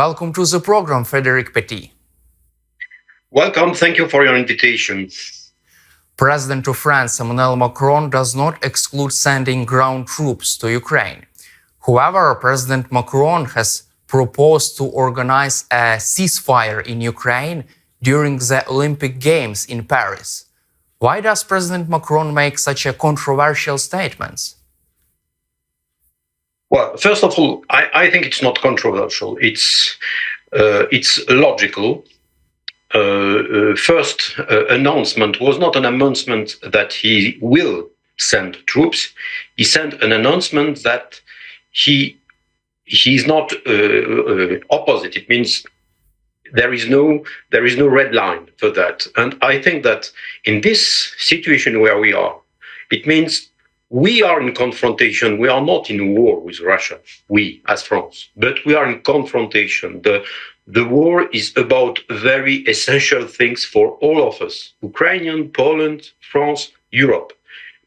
Welcome to the program, Frédéric Petit. Welcome, thank you for your invitation. President of France, Emmanuel Macron, does not exclude sending ground troops to Ukraine. However, President Macron has proposed to organize a ceasefire in Ukraine during the Olympic Games in Paris. Why does President Macron make such a controversial statements? Well, first of all, I think it's not controversial. It's logical. First announcement was not an announcement that he will send troops. He sent an announcement that he's not opposite. It means there is no red line for that. And I think that in this situation where we are, it means we are in confrontation. We are not in war with Russia, we as France, but we are in confrontation. The war is about very essential things for all of us, Ukrainian, Poland, France, Europe,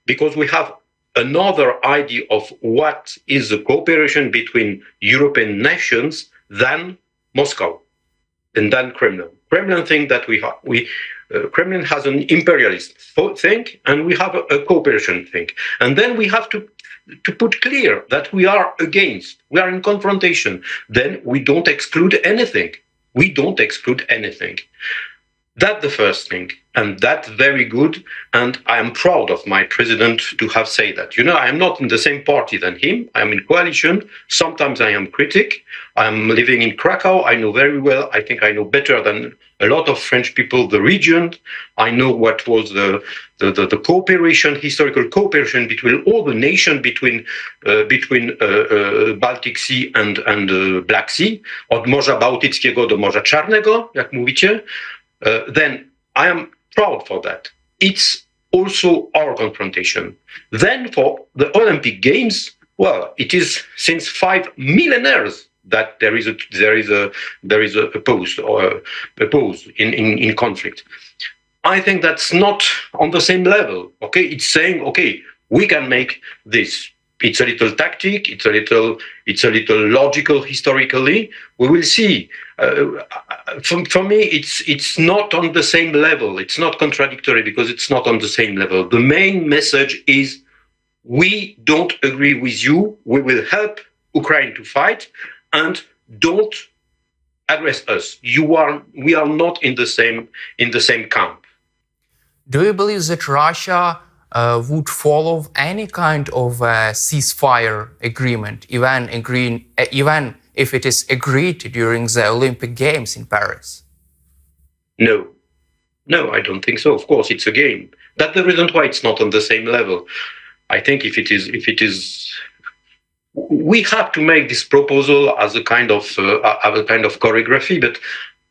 because we have another idea of what is the cooperation between European nations than Moscow and than Kremlin. Kremlin think that Kremlin has an imperialist thing, and we have a cooperation thing. And then we have to put clear that we are in confrontation. Then we don't exclude anything. We don't exclude anything. That's the first thing, and that's very good. And I am proud of my president to have said that. You know, I am not in the same party than him. I am in coalition. Sometimes I am critic. I am living in Krakow. I know very well. I think I know better than a lot of French people the region. I know what was the cooperation, historical cooperation between all the nations between Baltic Sea and Black Sea, od Morza Bałtyckiego do Morza Czarnego, jak mówicie. Then I am proud for that. It's also our confrontation. Then for the Olympic Games, well, it is since 5 millennia that there is a pause in conflict. I think that's not on the same level. Okay, it's saying, okay, we can make this. It's a little tactic. It's a little logical historically. We will see. For me, it's not on the same level. It's not contradictory because it's not on the same level. The main message is we don't agree with you. We will help Ukraine to fight, and don't aggress us. We are not in the same camp. Do you believe that Russia would follow any kind of ceasefire agreement, even if it is agreed during the Olympic Games in Paris? No, I don't think so. Of course, it's a game. That's the reason why it's not on the same level. I think if it is, we have to make this proposal as a kind of choreography, but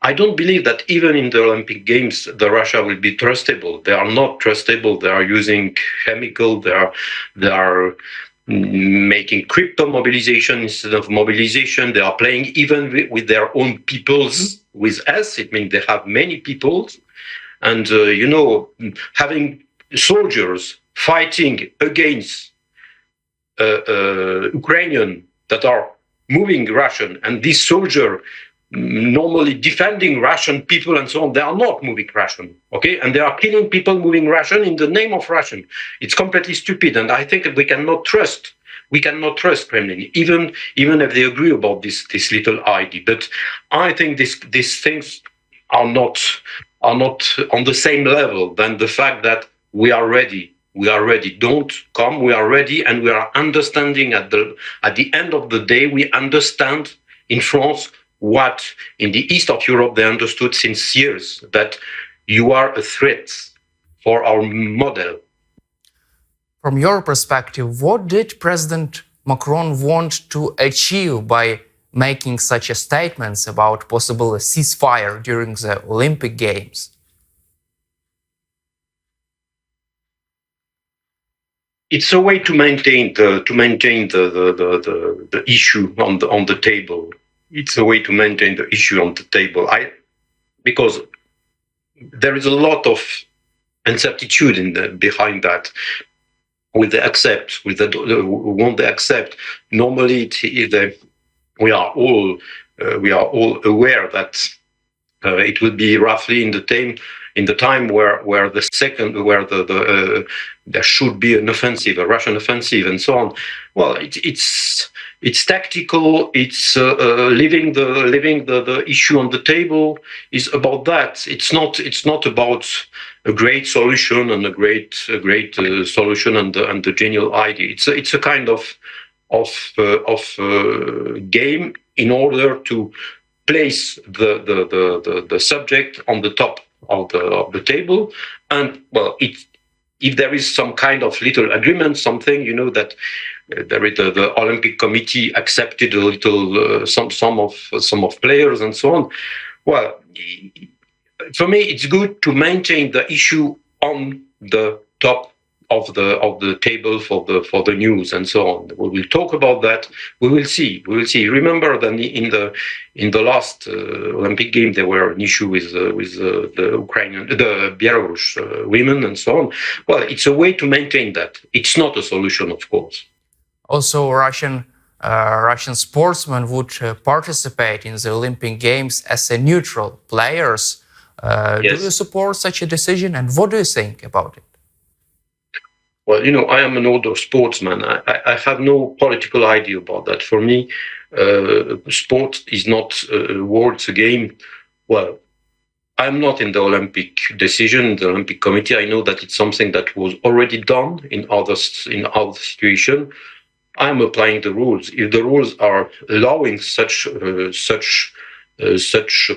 I don't believe that even in the Olympic Games, the Russia will be trustable. They are not trustable. They are using chemical. They are making crypto mobilization instead of mobilization. They are playing even with their own peoples, with us. It means they have many peoples. And, having soldiers fighting against Ukrainian that are moving Russian, and this soldier normally defending Russian people and so on, they are not moving Russian, okay? And they are killing people moving Russian in the name of Russian. It's completely stupid, and I think we cannot trust Kremlin, even if they agree about this little idea. But I think these things are not on the same level than the fact that we are ready. We are ready. Don't come. We are ready, and we are understanding at the end of the day. We understand in France what in the east of Europe they understood since years, that you are a threat for our model. From your perspective, what did President Macron want to achieve by making such a statements about possible ceasefire during the Olympic Games? It's a way to maintain the issue on the table. It's a way to maintain the issue on the table. Because there is a lot of uncertainty behind that. Will they accept? Won't they accept? Normally, we are all we are all aware that it will be roughly in the time where there should be an offensive, a Russian offensive, and so on. Well, it's tactical. It's leaving the issue on the table is about that. It's not about a great solution and a great solution and the genial idea. It's a kind of game in order to place the subject on the top of the table, and well, if there is some kind of little agreement, something that there is the Olympic Committee accepted a little some of players and so on. Well, for me, it's good to maintain the issue on the top of the table for the news and so on. We will talk about that. We will see. Remember that in the last Olympic game there were an issue with the Ukrainian, the Belarus women and so on. Well, it's a way to maintain that. It's not a solution, of course. Also, Russian sportsmen would participate in the Olympic Games as a neutral players. Yes. Do you support such a decision, and what do you think about it? Well, I am an older sportsman. I have no political idea about that. For me, sport is not words a game. Well, I'm not in the Olympic decision, the Olympic Committee. I know that it's something that was already done in other situations. I'm applying the rules. If the rules are allowing such a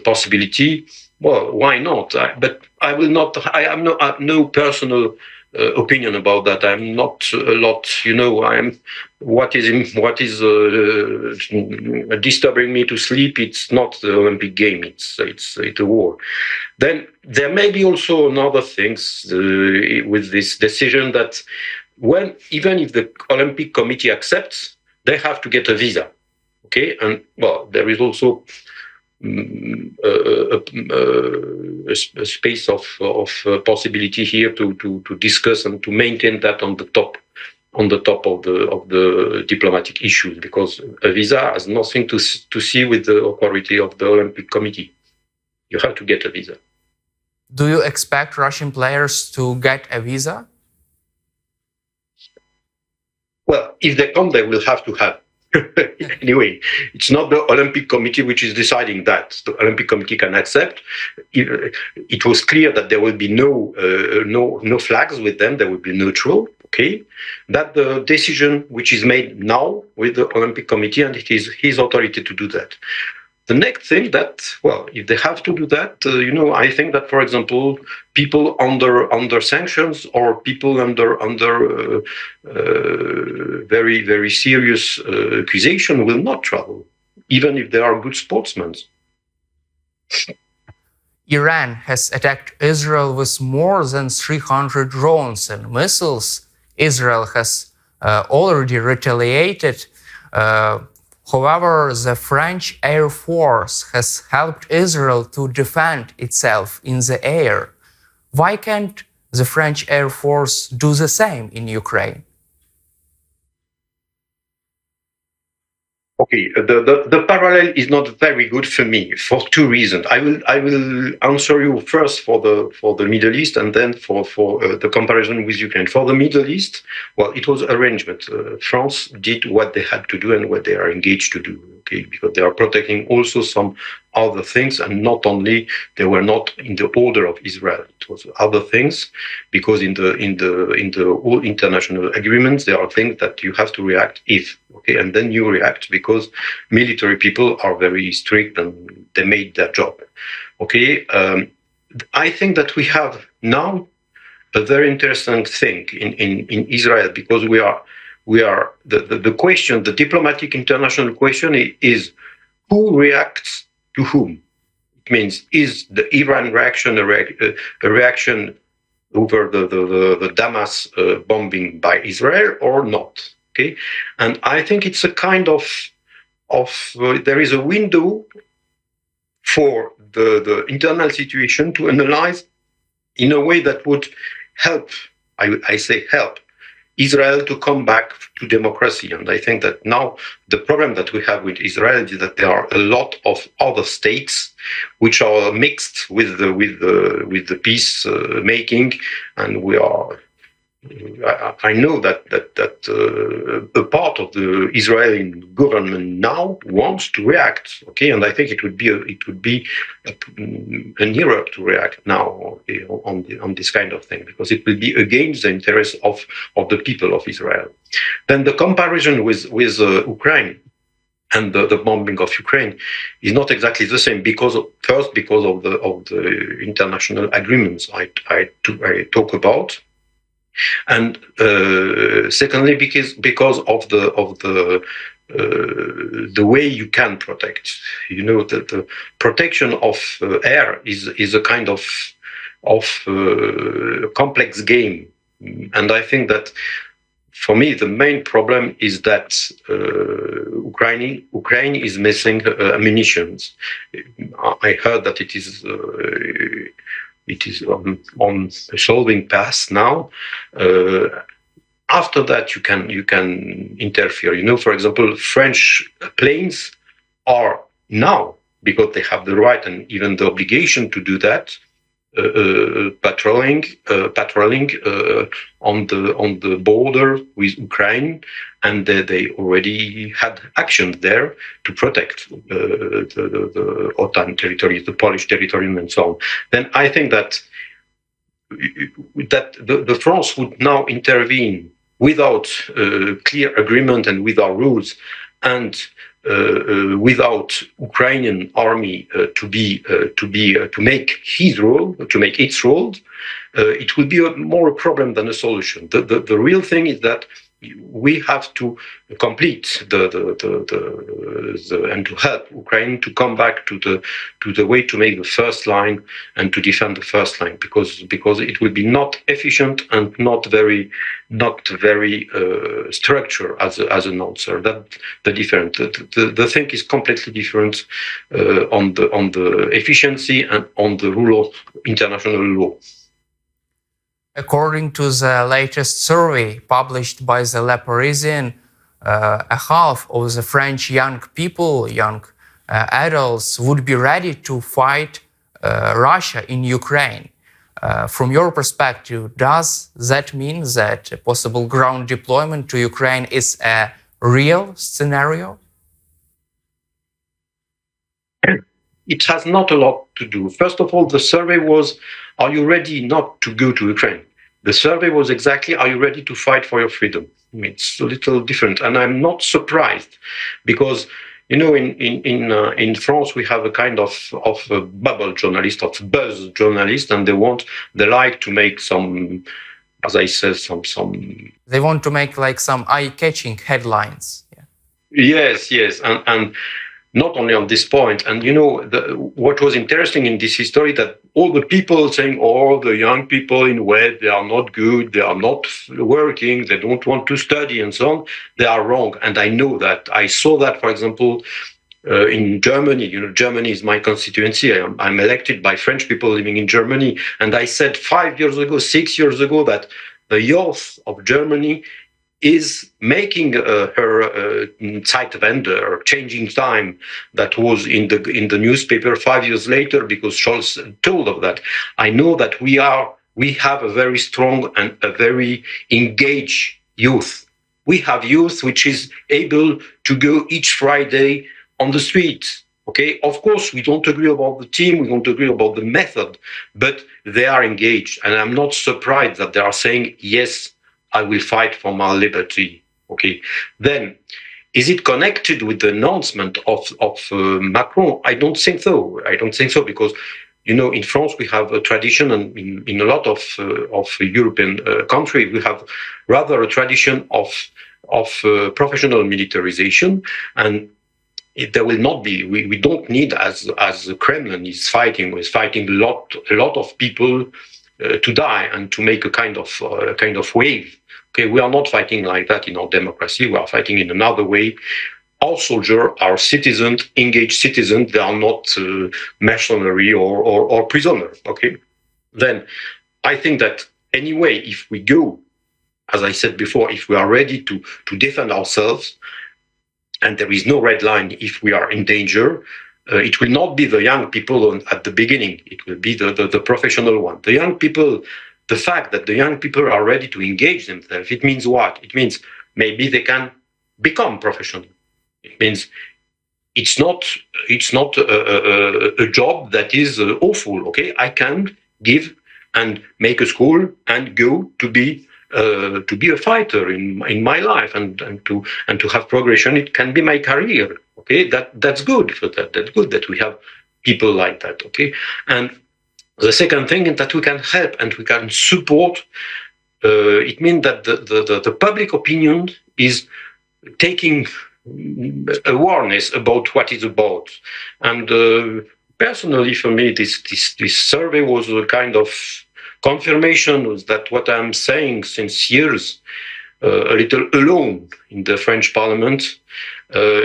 possibility, well, why not? But I will not. I have no personal opinion about that. I'm not a lot. I am. What is disturbing me to sleep? It's not the Olympic game. It's a war. Then there may be also another things with this decision that even if the Olympic Committee accepts, they have to get a visa. Okay, and well, there is also a space of possibility here to discuss and to maintain that on the top of the diplomatic issues, because a visa has nothing to see with the authority of the Olympic Committee. You have to get a visa. Do you expect Russian players to get a visa? Well, if they come, they will have to have. Anyway, it's not the Olympic Committee which is deciding that. The Olympic Committee can accept. It was clear that there will be no flags with them. They will be neutral. Okay, that the decision which is made now with the Olympic Committee, and it is his authority to do that. The next thing that, well, if they have to do that, I think that, for example, people under sanctions or people under very, very serious accusation will not travel, even if they are good sportsmen. Iran has attacked Israel with more than 300 drones and missiles. Israel has already retaliated. However, the French Air Force has helped Israel to defend itself in the air. Why can't the French Air Force do the same in Ukraine? Okay, the parallel is not very good for me for two reasons. I will answer you first for the Middle East and then for the comparison with Ukraine. For the Middle East, well, it was arrangement. France did what they had to do and what they are engaged to do. Okay, because they are protecting also some other things, and not only they were not in the order of Israel. It was other things, because in the all international agreements there are things that you have to react if. Okay, and then you react because military people are very strict and they made their job. Okay, I think that we have now a very interesting thing in Israel, because we are the question, the diplomatic international question is who reacts to whom. It means, is the Iran reaction a reaction over the Damas bombing by Israel or not? Okay, and I think it's a kind of there is a window for the internal situation to analyze in a way that would help. I say help Israel to come back to democracy. And I think that now the problem that we have with Israel is that there are a lot of other states which are mixed with the peace making, and we are. I know that a part of the Israeli government now wants to react. Okay, and I think it would be an error to react now on this kind of thing, because it will be against the interests of the people of Israel. Then the comparison with Ukraine and the bombing of Ukraine is not exactly the same, because of the international agreements I talk about. And secondly, because of the way you can protect, the protection of air is a kind of complex game, and I think that for me the main problem is that Ukraine is missing ammunitions. I heard that it is on a solving path now. After that, you can interfere. For example, French planes are now, because they have the right and even the obligation to do that, patrolling on the border with Ukraine, and they already had actions there to protect the OTAN territories, the Polish territory, and so on. Then I think that the France would now intervene without clear agreement and without rules, and without Ukrainian army to make its role, it will be more a problem than a solution. The real thing is that we have to complete and to help Ukraine to come back to the way to make the first line and to defend the first line, because it will be not efficient and not very structured as an answer. That the different the thing is completely different on the efficiency and on the rule of international law. According to the latest survey published by the Le Parisien, a half of the French young adults would be ready to fight Russia in Ukraine. From your perspective, does that mean that a possible ground deployment to Ukraine is a real scenario? It has not a lot to do. First of all, the survey was, are you ready not to go to Ukraine? The survey was exactly, are you ready to fight for your freedom? It's a little different, and I'm not surprised, because in France we have a kind of bubble journalist, of buzz journalist, and they like to make some, as I said, some. They want to make like some eye-catching headlines. Yeah. Yes, and not only on this point. And what was interesting in this history, that all the people saying, the young people in West, they are not good, they are not working, they don't want to study, and so on, they are wrong. And I know that. I saw that, for example, in Germany. Germany is my constituency. I'm elected by French people living in Germany. And I said 6 years ago, that the youth of Germany is making her Zeitwende, changing time, that was in the newspaper 5 years later, because Scholz told of that. I know that we have a very strong and a very engaged youth. We have youth which is able to go each Friday on the street. Okay, of course, we don't agree about the team, we don't agree about the method, but they are engaged, and I'm not surprised that they are saying, yes, I will fight for my liberty. Okay, then is it connected with the announcement of Macron? I don't think so. Because in France we have a tradition, and in a lot of European countries we have rather a tradition of professional militarization, and there will not be. We don't need, as the Kremlin is fighting a lot of people to die and to make a kind of wave. Okay, we are not fighting like that in our democracy. We are fighting in another way. Our soldiers are citizens, engaged citizens. They are not mercenary or prisoners. Okay, then I think that anyway, if we go as I said before, if we are ready to defend ourselves, and there is no red line if we are in danger, it will not be the young people at the beginning. It will be the professional one. The young people, the fact that the young people are ready to engage themselves, it means what? It means maybe they can become professional. It means it's not a job that is awful. Okay, I can give and make a school and go to be a fighter in my life and to have progression. It can be my career. Okay, that's good for that. That's good that we have people like that. Okay, and the second thing is that we can help and we can support. It means that the public opinion is taking awareness about what it's about. And personally, for me, this survey was a kind of confirmation that what I'm saying since years, a little alone in the French Parliament,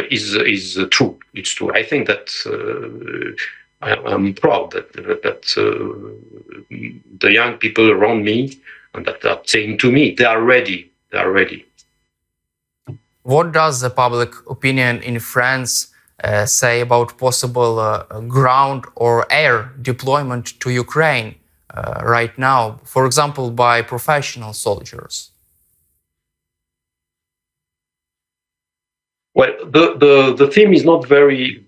is true. It's true. I think that I'm proud that the young people around me and that are saying to me, they are ready. They are ready. What does the public opinion in France say about possible ground or air deployment to Ukraine right now, for example, by professional soldiers? Well, the theme is not very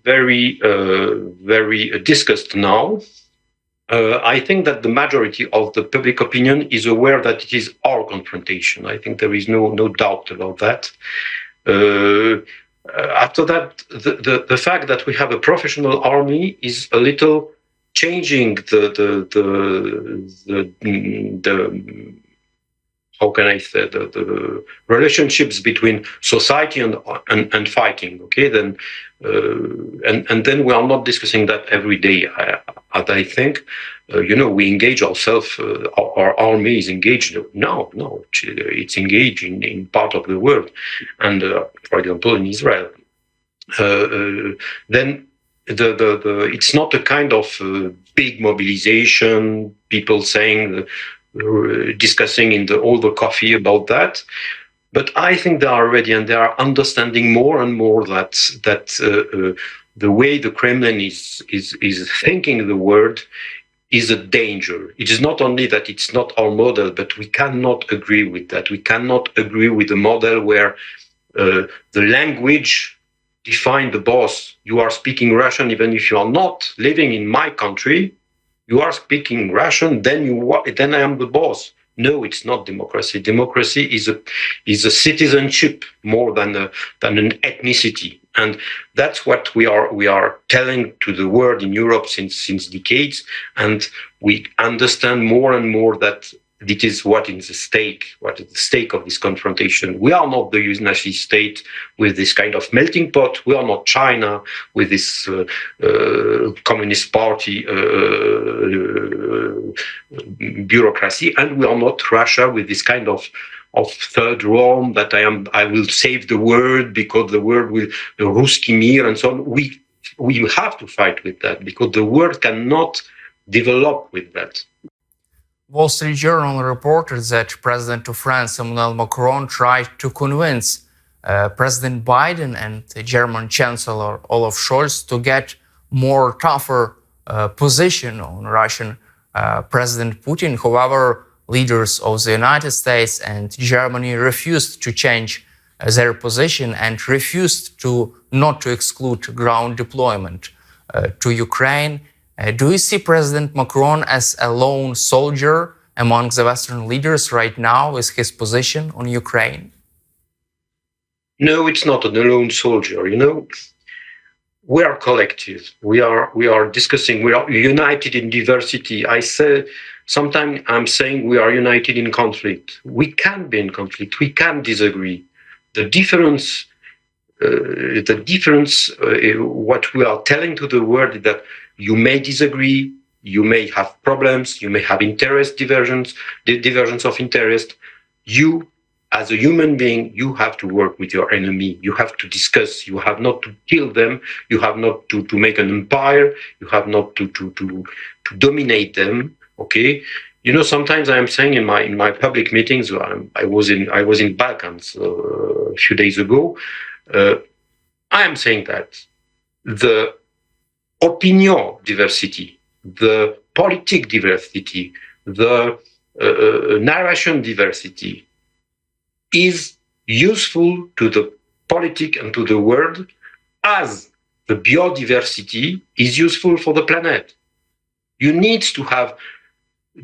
discussed now. I think that the majority of the public opinion is aware that it is our confrontation. I think there is no doubt about that. After that, the fact that we have a professional army is a little changing the how can I say the relationships between society and fighting. Okay, then and then we are not discussing that every day. I think we engage ourselves. Our army is engaged. No, it's engaged in part of the world, and for example in Israel. Then it's not a kind of big mobilization. People saying. Discussing in all the coffee about that, but I think they are ready and they are understanding more and more that the way the Kremlin is thinking the world is a danger. It is not only that it's not our model, but we cannot agree with that. We cannot agree with a model where the language defines the boss. You are speaking Russian even if you are not living in my country. You are speaking Russian, then I am the boss. No, it's not democracy. Democracy is a citizenship more than an ethnicity, and that's what we are telling to the world in Europe since decades. And we understand more and more that it is what is the stake of this confrontation. We are not the United States with this kind of melting pot. We are not China with this Communist Party bureaucracy, and we are not Russia with this kind of third Rome that I will save the world because the world will Ruski Mir and so on. We have to fight with that because the world cannot develop with that. Wall Street Journal reported that President of France Emmanuel Macron tried to convince President Biden and the German Chancellor Olaf Scholz to get more tougher position on Russian President Putin. However, leaders of the United States and Germany refused to change their position and refused not to exclude ground deployment to Ukraine. Do you see President Macron as a lone soldier among the Western leaders right now with his position on Ukraine? No, it's not a lone soldier. We are collective. We are discussing. We are united in diversity. I say sometimes I'm saying we are united in conflict. We can be in conflict. We can disagree. The difference. What we are telling to the world is that you may disagree, you may have problems, you may have divergence of interest. You, as a human being, you have to work with your enemy. You have to discuss. You have not to kill them. You have not to make an empire. You have not to dominate them. Okay, Sometimes I am saying in my public meetings, I was in Balkans a few days ago. I am saying that the opinion diversity, the politic diversity, the narration diversity is useful to the politic and to the world as the biodiversity is useful for the planet. You need to have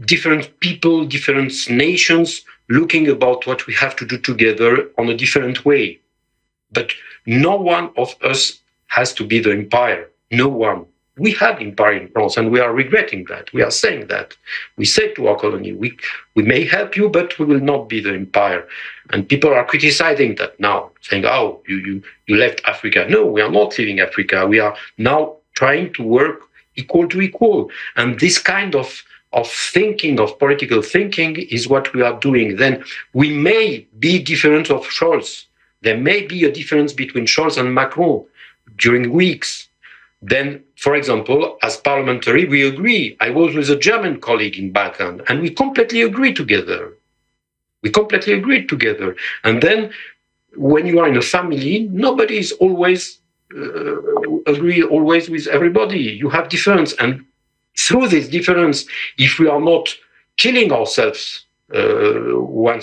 different people, different nations looking about what we have to do together on a different way. But no one of us has to be the empire. No one. We had empire in France, and we are regretting that. We are saying that. We say to our colony, we may help you, but we will not be the empire. And people are criticizing that now, saying, oh, you left Africa. No, we are not leaving Africa. We are now trying to work equal to equal. And this kind of thinking, of political thinking, is what we are doing. Then we may be different of Scholz. There may be a difference between Scholz and Macron during weeks. Then, for example, as parliamentary, we agree. I was with a German colleague in Balkan, and we completely agree together. And then, when you are in a family, nobody is always agree always with everybody. You have difference, and through this difference, if we are not killing ourselves one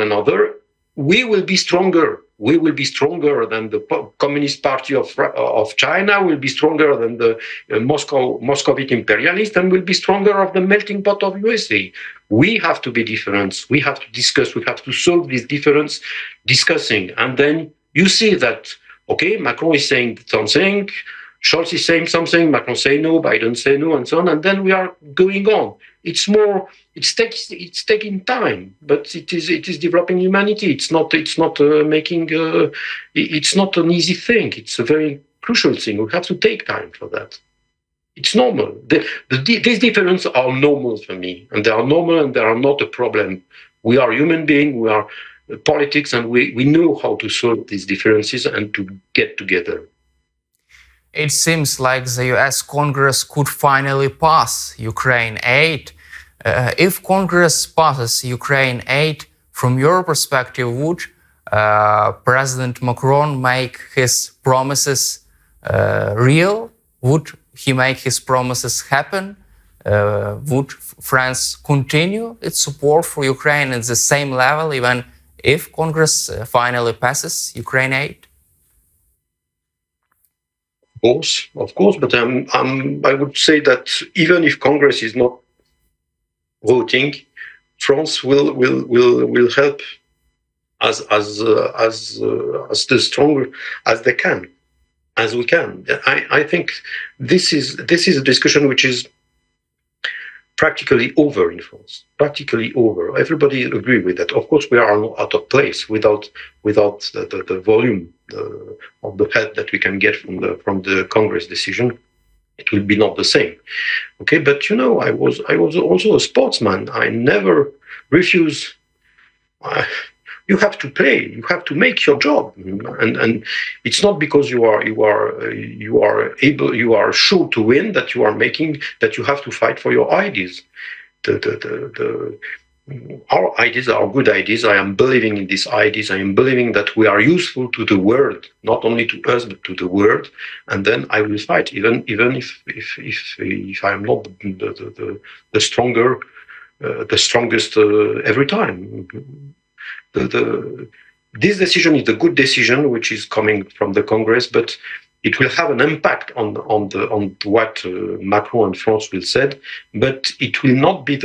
another, we will be stronger. We will be stronger than the Communist Party of China, will be stronger than the Moscovite imperialist, and will be stronger of the melting pot of USA. We have to be different. We have to discuss. We have to solve this difference, discussing. And then you see that, okay, Macron is saying something, Scholz is saying something, Macron say no, Biden say no, and so on, and then we are going on. It's taking time, but it is developing humanity. It's not an easy thing. It's a very crucial thing. We have to take time for that. It's normal. These differences are normal for me, and they are normal, and they are not a problem. We are human beings. We are politics, and we know how to solve these differences and to get together. It seems like the US Congress could finally pass Ukraine aid. If Congress passes Ukraine aid, from your perspective, would President Macron make his promises real? Would he make his promises happen? Would France continue its support for Ukraine at the same level, even if Congress finally passes Ukraine aid? Of course, but I would say that even if Congress is not voting, France will help as strong as they can, as we can. I think this is a discussion which is practically over in France. Practically over. Everybody agree with that. Of course, we are not out of place without the volume of the help that we can get from the Congress decision. It will be not the same. Okay, but I was also a sportsman. I never refuse. You have to play. You have to make your job, and it's not because you are sure to win that you have to fight for your ideas. Our ideas are good ideas. I am believing in these ideas. I am believing that we are useful to the world, not only to us but to the world. And then I will fight, even if I am not the strongest every time. This decision is a good decision, which is coming from the Congress, but it will have an impact on what Macron and France will said, but it will not be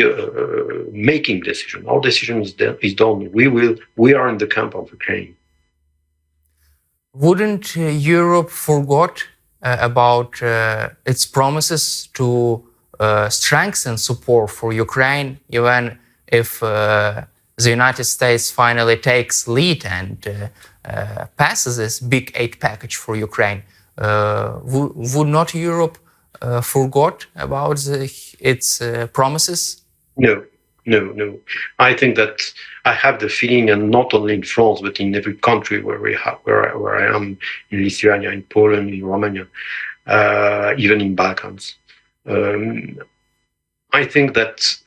a making decision. Our decision is done. We are in the camp of Ukraine. Wouldn't Europe forgot about its promises to strengthen support for Ukraine, even if the United States finally takes lead and passes this big aid package for Ukraine? Would not Europe forgot about its promises? No. I think that I have the feeling, and not only in France, but in every country where I am, in Lithuania, in Poland, in Romania, even in Balkans, I think that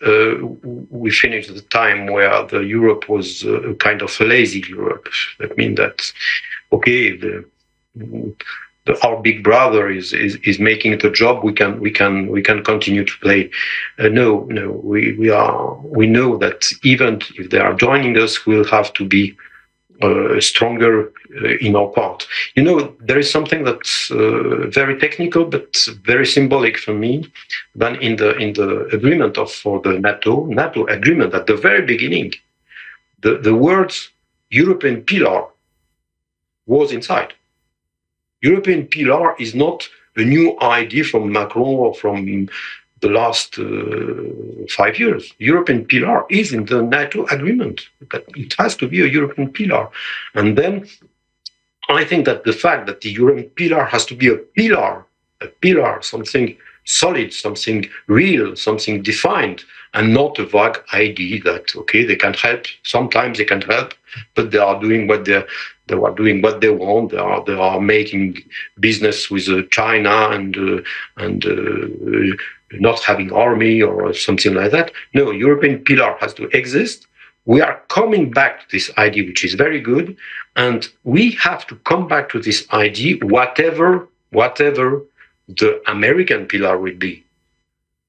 we finished the time where the Europe was a kind of lazy Europe. That means that, okay, our big brother is making the job. We can continue to play. No, we know that even if they are joining us, we'll have to be stronger in our part. You know, there is something that's very technical but very symbolic for me. Then in the agreement for the NATO agreement at the very beginning, the words European pillar was inside. European pillar is not a new idea from Macron or from the last 5 years. European pillar is in the NATO agreement. It has to be a European pillar. And then I think that the fact that the European pillar has to be a pillar, something solid, something real, something defined, and not a vague idea that, okay, they can help. Sometimes they can help, but they are doing what they are doing what they want. They are making business with China and not having army or something like that. No, European pillar has to exist. We are coming back to this idea, which is very good, and we have to come back to this idea, whatever the American pillar will be.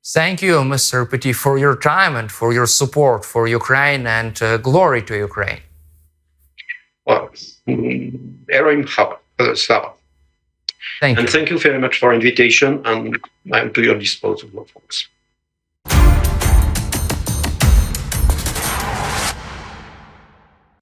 Thank you, Mr. Petit, for your time and for your support for Ukraine, and glory to Ukraine. Well, Eroim Slava. Thank you. And thank you very much for invitation, and I'm to your disposal, of course.